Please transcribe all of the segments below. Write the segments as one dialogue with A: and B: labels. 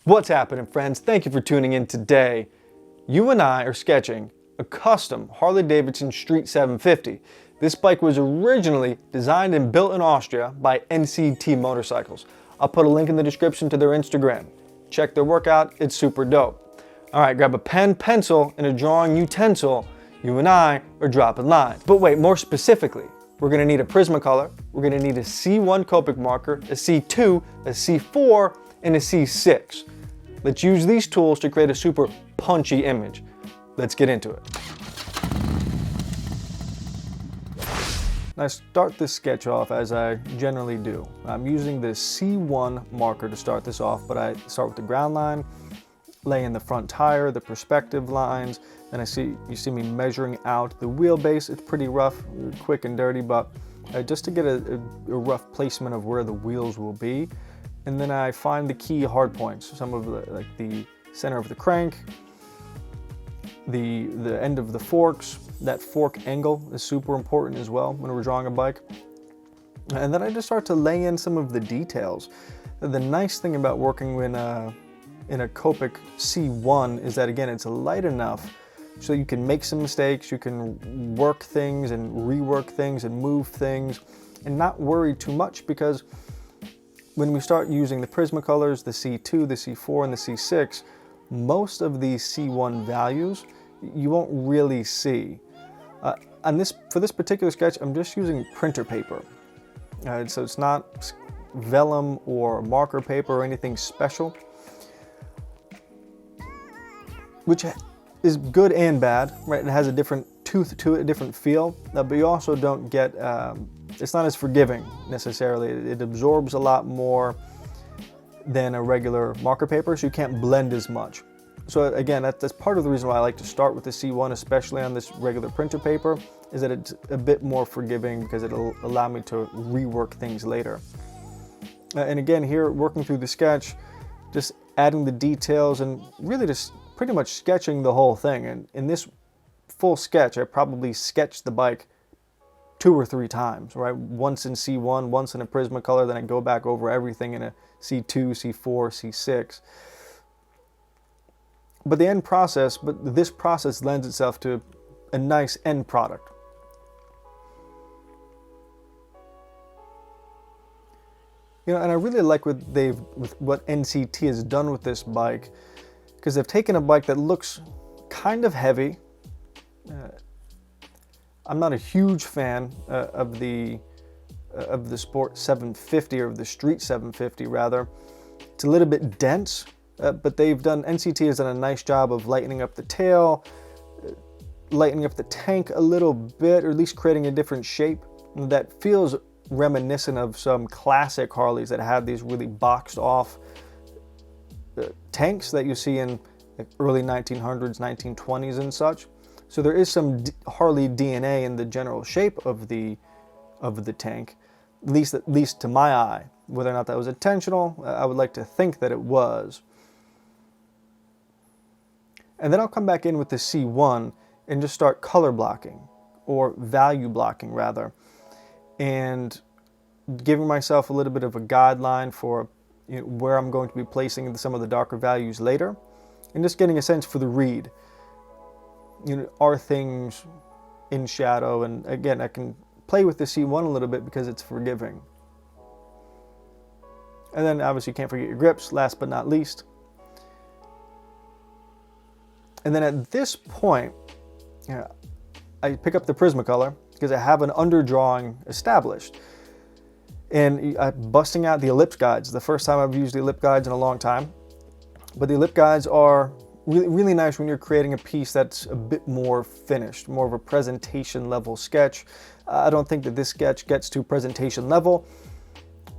A: What's happening, friends? Thank you for tuning in today. You and I are sketching a custom Harley-Davidson Street 750. This bike was originally designed and built in Austria by NCT Motorcycles. I'll put a link in the description to their Instagram. Check their work out, it's super dope. All right, grab a pen, pencil, and a drawing utensil. You and I are dropping lines. But wait, more specifically, we're gonna need a Prismacolor, we're gonna need a C1 Copic marker, a C2, a C4, and a C6. Let's use these tools to create a super punchy image. Let's get into it. I start this sketch off as I generally do. I'm using the C1 marker to start this off, but I start with the ground line, lay in the front tire, the perspective lines, and you see me measuring out the wheelbase. It's pretty rough, quick and dirty, but just to get a rough placement of where the wheels will be. And then I find the key hard points, some of the center of the crank, the end of the forks. That fork angle is super important as well when we're drawing a bike. And then I just start to lay in some of the details. The nice thing about working in a Copic C1 is that, again, it's light enough so you can make some mistakes, you can work things and rework things and move things and not worry too much, because when we start using the Prismacolors, the C2, the C4, and the C6, most of these C1 values you won't really see. For this particular sketch, I'm just using printer paper. So it's not vellum or marker paper or anything special, which is good and bad, right? It has a different tooth to it, a different feel, but you also don't get, it's not as forgiving necessarily. It absorbs a lot more than a regular marker paper, so you can't blend as much. So again, that's part of the reason why I like to start with the C1, especially on this regular printer paper, is that it's a bit more forgiving because it'll allow me to rework things later. And again, here working through the sketch, just adding the details and really just pretty much sketching the whole thing. And in this full sketch, I probably sketched the bike 2 or 3 times, right? Once in C1, once in a Prismacolor, then I go back over everything in a C2, C4, C6. But this process lends itself to a nice end product. You know, and I really like what NCT has done with this bike, because they've taken a bike that looks kind of heavy. I'm not a huge fan of the Sport 750, or of the Street 750 rather. It's a little bit dense. But NCT has done a nice job of lightening up the tail, lightening up the tank a little bit, or at least creating a different shape that feels reminiscent of some classic Harleys that have these really boxed off tanks that you see in early 1900s, 1920s and such. So there is some Harley DNA in the general shape of the tank, at least to my eye. Whether or not that was intentional, I would like to think that it was. And then I'll come back in with the C1 and just start color blocking, or value blocking rather, and giving myself a little bit of a guideline for where I'm going to be placing some of the darker values later, and just getting a sense for the read. Are things in shadow? And again, I can play with the C1 a little bit because it's forgiving. And then obviously you can't forget your grips, last but not least. And then at this point, I pick up the Prismacolor because I have an underdrawing established. And I'm busting out the ellipse guides. The first time I've used the ellipse guides in a long time. But the ellipse guides are really, really nice when you're creating a piece that's a bit more finished, more of a presentation level sketch. I don't think that this sketch gets to presentation level,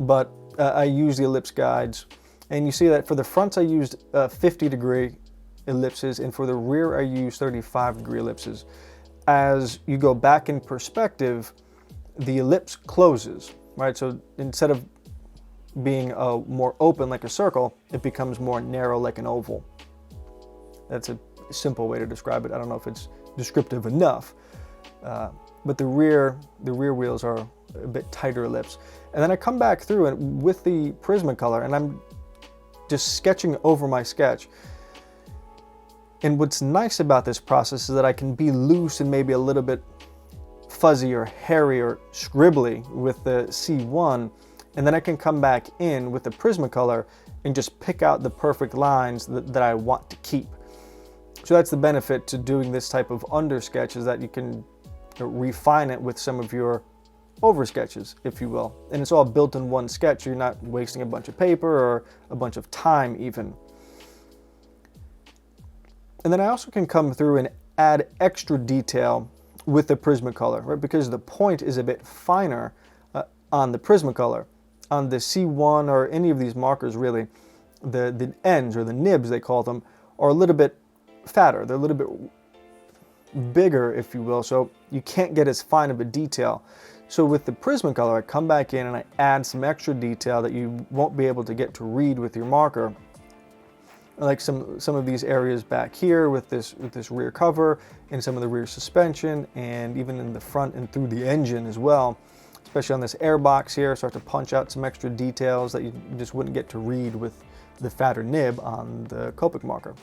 A: but I use the ellipse guides. And you see that for the fronts I used 50-degree ellipses, and for the rear I use 35-degree ellipses. As you go back in perspective, the ellipse closes, right? So instead of being more open like a circle, it becomes more narrow like an oval. That's a simple way to describe it. I don't know if it's descriptive enough, but the rear wheels are a bit tighter ellipse. And then I come back through and with the Prismacolor, and I'm just sketching over my sketch. And what's nice about this process is that I can be loose and maybe a little bit fuzzy or hairy or scribbly with the C1, and then I can come back in with the Prismacolor and just pick out the perfect lines that I want to keep. So that's the benefit to doing this type of under sketch, is that you can refine it with some of your over sketches, if you will. And it's all built in one sketch. You're not wasting a bunch of paper or a bunch of time even. And then I also can come through and add extra detail with the Prismacolor, right? Because the point is a bit finer on the Prismacolor. On the C1 or any of these markers really, the ends, or the nibs they call them, are a little bit fatter. They're a little bit bigger, if you will, so you can't get as fine of a detail. So with the Prismacolor, I come back in and I add some extra detail that you won't be able to get to read with your marker. Like some of these areas back here with this rear cover, and some of the rear suspension, and even in the front and through the engine as well. Especially on this air box here, start to punch out some extra details that you just wouldn't get to read with the fatter nib on the Copic marker.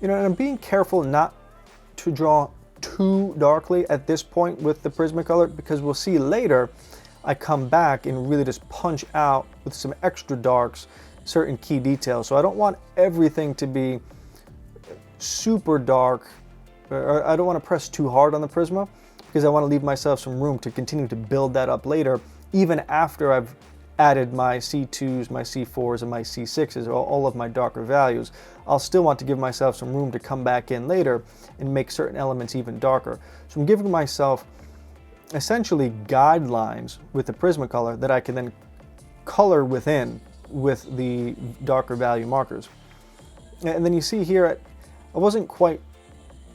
A: You know, and I'm being careful not to draw too darkly at this point with the Prismacolor, because we'll see later I come back and really just punch out with some extra darks certain key details. So I don't want everything to be super dark, or I don't want to press too hard on the Prisma, because I want to leave myself some room to continue to build that up later, even after I've added my C2s, my C4s, and my C6s, all of my darker values. I'll still want to give myself some room to come back in later and make certain elements even darker. So I'm giving myself essentially guidelines with the Prismacolor that I can then color within with the darker value markers. And then you see here, I wasn't quite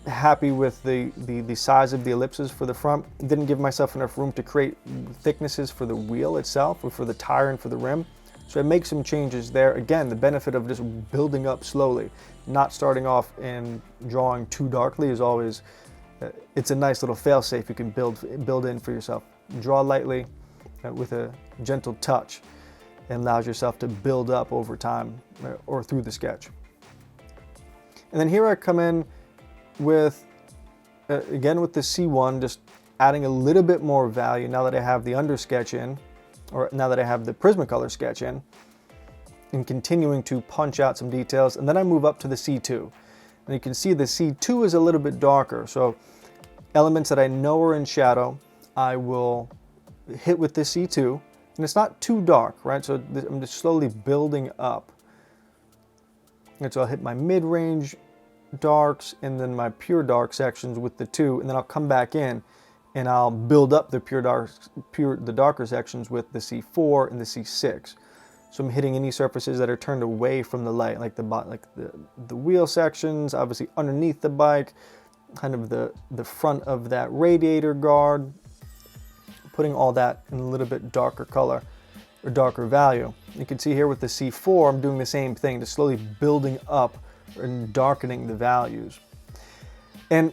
A: happy with the size of the ellipses for the front. Didn't give myself enough room to create thicknesses for the wheel itself, or for the tire and for the rim. So I make some changes there. Again, the benefit of just building up slowly, not starting off and drawing too darkly, is always, it's a nice little fail-safe you can build in for yourself. Draw lightly with a gentle touch, and allows yourself to build up over time or through the sketch. And then here I come in with, again with the C1, just adding a little bit more value now that I have the under sketch in, or now that I have the Prismacolor sketch in, and continuing to punch out some details. And then I move up to the C2. And you can see the C2 is a little bit darker, so elements that I know are in shadow, I will hit with the C2, and it's not too dark, right? So I'm just slowly building up. And so I'll hit my mid-range darks and then my pure dark sections with the 2, and then I'll come back in and I'll build up the the darker sections with the C4 and the C6. So I'm hitting any surfaces that are turned away from the light, like the wheel sections, obviously underneath the bike, kind of the front of that radiator guard, putting all that in a little bit darker color or darker value. You can see here with the C4, I'm doing the same thing, just slowly building up and darkening the values. And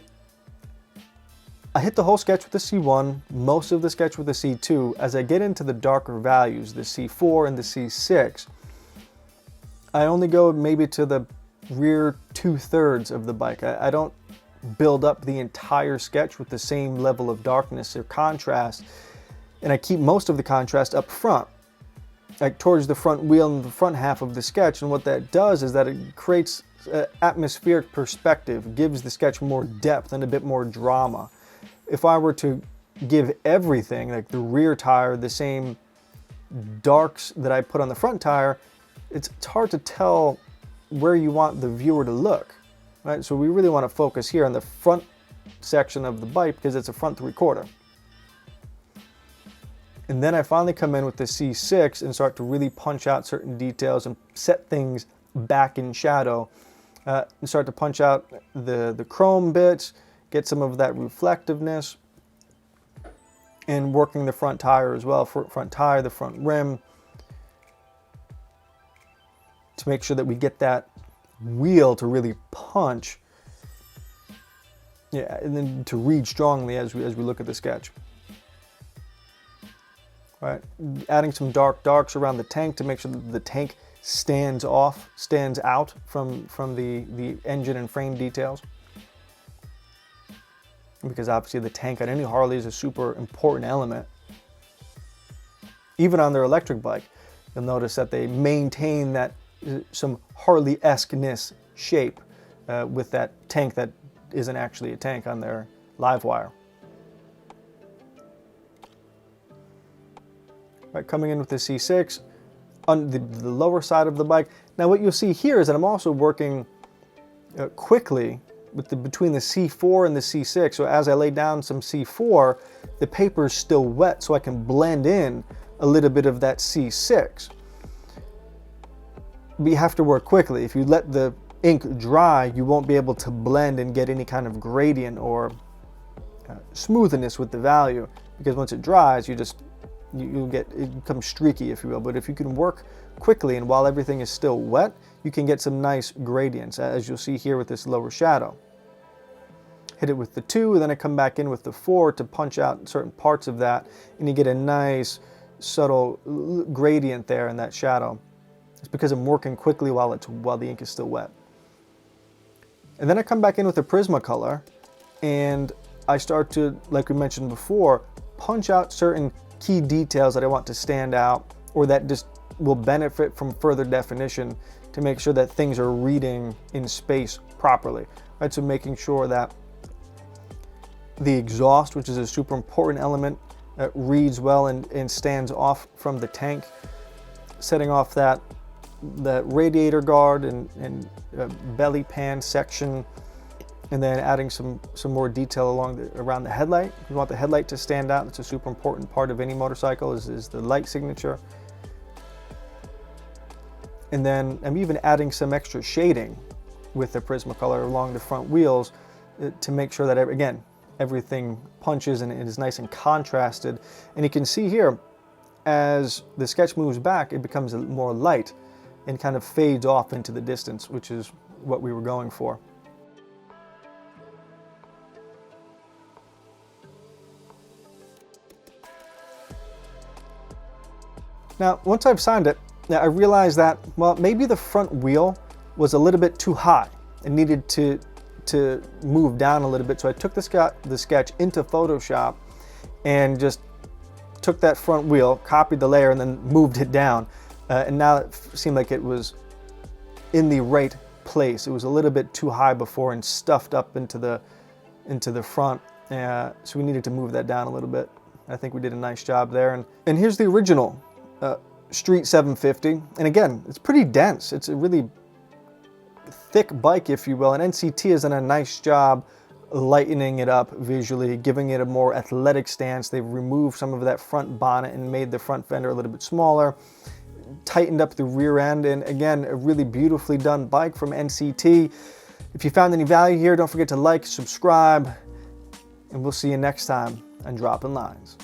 A: I hit the whole sketch with the C1, most of the sketch with the C2. As I get into the darker values, the C4 and the C6, I only go maybe to the rear 2/3 of the bike. I don't build up the entire sketch with the same level of darkness or contrast, and I keep most of the contrast up front, like towards the front wheel and the front half of the sketch. And what that does is that it creates atmospheric perspective, gives the sketch more depth and a bit more drama. If I were to give everything, like the rear tire, the same darks that I put on the front tire, it's hard to tell where you want the viewer to look, right? So we really want to focus here on the front section of the bike, because it's a front 3/4. And then I finally come in with the C6 and start to really punch out certain details and set things back in shadow, and start to punch out the chrome bits, get some of that reflectiveness, and working the front tire as well, front tire, the front rim, to make sure that we get that wheel to really punch Yeah, and then to read strongly as we look at the sketch. Right, adding some darks around the tank to make sure that the tank stands out from the engine and frame details. Because obviously the tank on any Harley is a super important element. Even on their electric bike, you'll notice that they maintain that some Harley-esque-ness shape with that tank that isn't actually a tank on their live wire. Right, coming in with the C6 on the lower side of the bike. Now what you'll see here is that I'm also working quickly with between the C4 and the C6. So as I lay down some C4, the paper is still wet, so I can blend in a little bit of that C6. But you have to work quickly. If you let the ink dry, you won't be able to blend and get any kind of gradient or smoothness with the value, because once it dries, you'll get, it becomes streaky, if you will. But if you can work quickly and while everything is still wet, you can get some nice gradients, as you'll see here with this lower shadow. Hit it with the 2, and then I come back in with the 4 to punch out certain parts of that, and you get a nice subtle gradient there in that shadow. It's because I'm working quickly while the ink is still wet. And then I come back in with the Prismacolor, and I start to, like we mentioned before, punch out certain key details that I want to stand out, or that just will benefit from further definition, to make sure that things are reading in space properly. Right, so making sure that the exhaust, which is a super important element, reads well and stands off from the tank. Setting off that radiator guard and belly pan section, and then adding some more detail around the headlight. You want the headlight to stand out. It's a super important part of any motorcycle, is the light signature. And then I'm even adding some extra shading with the Prismacolor along the front wheels to make sure that, again, everything punches and it is nice and contrasted. And you can see here, as the sketch moves back, it becomes more light and kind of fades off into the distance, which is what we were going for. Now, once I've signed it, I realized that, well, maybe the front wheel was a little bit too high and needed to move down a little bit. So I took the sketch into Photoshop and just took that front wheel, copied the layer, and then moved it down. And now it seemed like it was in the right place. It was a little bit too high before and stuffed up into the front. So we needed to move that down a little bit. I think we did a nice job there. And here's the original Street 750. And again, it's pretty dense. It's a really thick bike, if you will. And NCT has done a nice job lightening it up visually, giving it a more athletic stance. They've removed some of that front bonnet and made the front fender a little bit smaller, tightened up the rear end, and again, a really beautifully done bike from NCT. If you found any value here, don't forget to like, subscribe, and we'll see you next time on Dropping Lines.